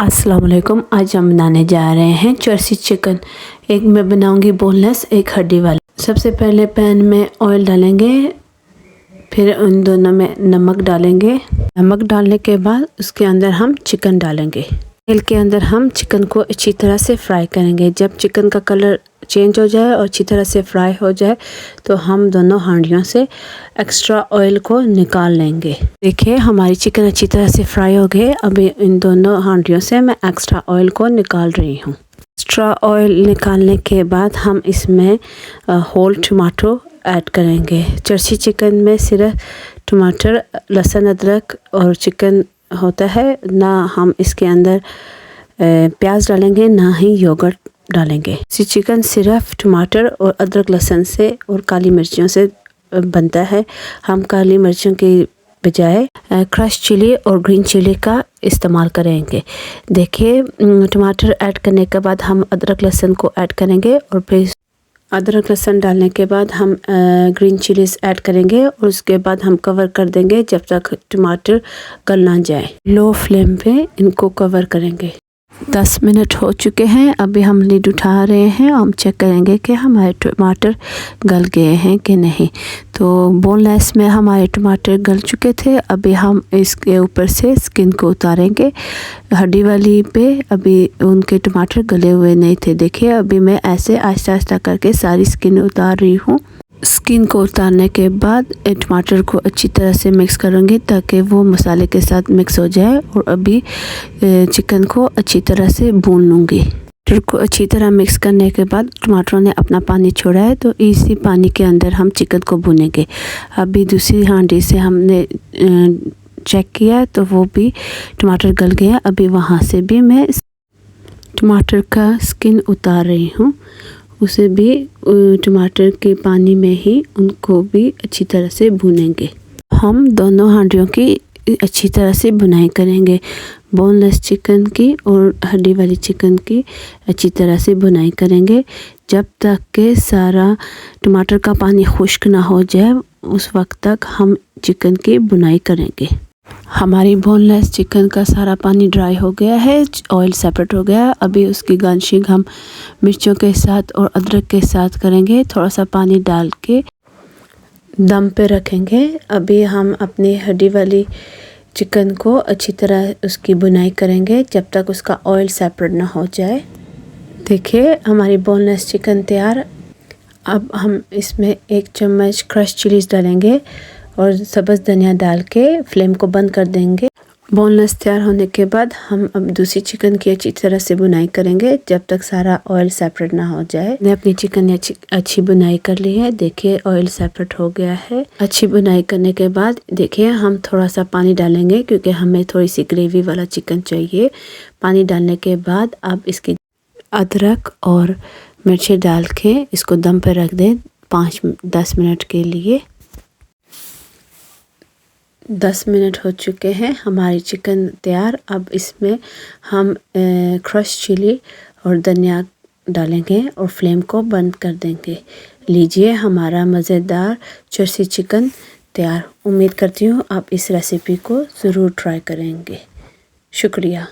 अस्सलाम वालेकुम। आज हम बनाने जा रहे हैं चर्सी चिकन। एक मैं बनाऊंगी बोनलेस, एक हड्डी वाला। सबसे पहले पैन में ऑयल डालेंगे, फिर उन दोनों में नमक डालेंगे। नमक डालने के बाद उसके अंदर हम चिकन डालेंगे। तेल के अंदर हम चिकन को अच्छी तरह से फ्राई करेंगे। जब चिकन का कलर चेंज हो जाए और अच्छी तरह से फ्राई हो जाए तो हम दोनों हांडियों से एक्स्ट्रा ऑयल को निकाल लेंगे। देखिए हमारी चिकन अच्छी तरह से फ्राई हो गए। अभी इन दोनों हांडियों से मैं एक्स्ट्रा ऑयल को निकाल रही हूँ। एक्स्ट्रा ऑयल निकालने के बाद हम इसमें होल टमाटो ऐड करेंगे। चर्सी चिकन में सिर्फ टमाटर, लहसुन, अदरक और चिकन होता है, ना हम इसके अंदर प्याज डालेंगे ना ही योगर्ट डालेंगे। चिकन सिर्फ टमाटर और अदरक लहसुन से और काली मिर्चियों से बनता है। हम काली मिर्चियों के बजाय क्रश चिली और ग्रीन चिली का इस्तेमाल करेंगे। देखिए टमाटर ऐड करने के बाद हम अदरक लहसुन को ऐड करेंगे और फिर अदरक लहसुन डालने के बाद हम ग्रीन चिलीज ऐड करेंगे और उसके बाद हम कवर कर देंगे जब तक टमाटर गल ना जाए। लो फ्लेम पे इनको कवर करेंगे। 10 मिनट हो चुके हैं। अभी हम लिड उठा रहे हैं। हम चेक करेंगे कि हमारे टमाटर गल गए हैं कि नहीं। तो बोनलेस में हमारे टमाटर गल चुके थे। अभी हम इसके ऊपर से स्किन को उतारेंगे। हड्डी वाली पे अभी उनके टमाटर गले हुए नहीं थे। देखिए अभी मैं ऐसे आहिस्ता आहिस्ता करके सारी स्किन उतार रही हूँ। स्किन को उतारने के बाद टमाटर को अच्छी तरह से मिक्स करूँगी ताकि वो मसाले के साथ मिक्स हो जाए। और अभी चिकन को अच्छी तरह से भून लूँगी। टमाटर को अच्छी तरह मिक्स करने के बाद टमाटरों ने अपना पानी छोड़ा है, तो इसी पानी के अंदर हम चिकन को भूनेंगे। अभी दूसरी हांडी से हमने चेक किया तो वो भी टमाटर गल गया। अभी वहाँ से भी मैं टमाटर का स्किन उतार रही हूँ। उसे भी टमाटर के पानी में ही उनको भी अच्छी तरह से भूनेंगे। हम दोनों हांडियों की अच्छी तरह से भुनाई करेंगे। बोनलेस चिकन की और हड्डी वाली चिकन की अच्छी तरह से भुनाई करेंगे जब तक कि सारा टमाटर का पानी खुश्क ना हो जाए। उस वक्त तक हम चिकन की भुनाई करेंगे। हमारी बोनलेस चिकन का सारा पानी ड्राई हो गया है, ऑयल सेपरेट हो गया। अभी उसकी गार्निशिंग हम मिर्चों के साथ और अदरक के साथ करेंगे। थोड़ा सा पानी डाल के दम पे रखेंगे। अभी हम अपनी हड्डी वाली चिकन को अच्छी तरह उसकी भुनाई करेंगे जब तक उसका ऑयल सेपरेट ना हो जाए। देखिए हमारी बोनलेस चिकन तैयार। अब हम इसमें 1 चम्मच क्रश चिलीज डालेंगे और सब्ज़ धनिया डाल के फ्लेम को बंद कर देंगे। बोनलेस तैयार होने के बाद हम अब दूसरी चिकन की अच्छी तरह से भुनाई करेंगे जब तक सारा ऑयल सेपरेट ना हो जाए। मैंने अपनी चिकन अच्छी भुनाई कर ली है। देखिए ऑयल सेपरेट हो गया है। अच्छी भुनाई करने के बाद देखिए हम थोड़ा सा पानी डालेंगे क्योंकि हमें थोड़ी सी ग्रेवी वाला चिकन चाहिए। पानी डालने के बाद अब इसकी अदरक और मिर्ची डाल के इसको दम पर रख दें 5-10 मिनट के लिए। 10 मिनट हो चुके हैं। हमारी चिकन तैयार। अब इसमें हम क्रश चिली और धनिया डालेंगे और फ्लेम को बंद कर देंगे। लीजिए हमारा मज़ेदार चर्सी चिकन तैयार। उम्मीद करती हूँ आप इस रेसिपी को ज़रूर ट्राई करेंगे। शुक्रिया।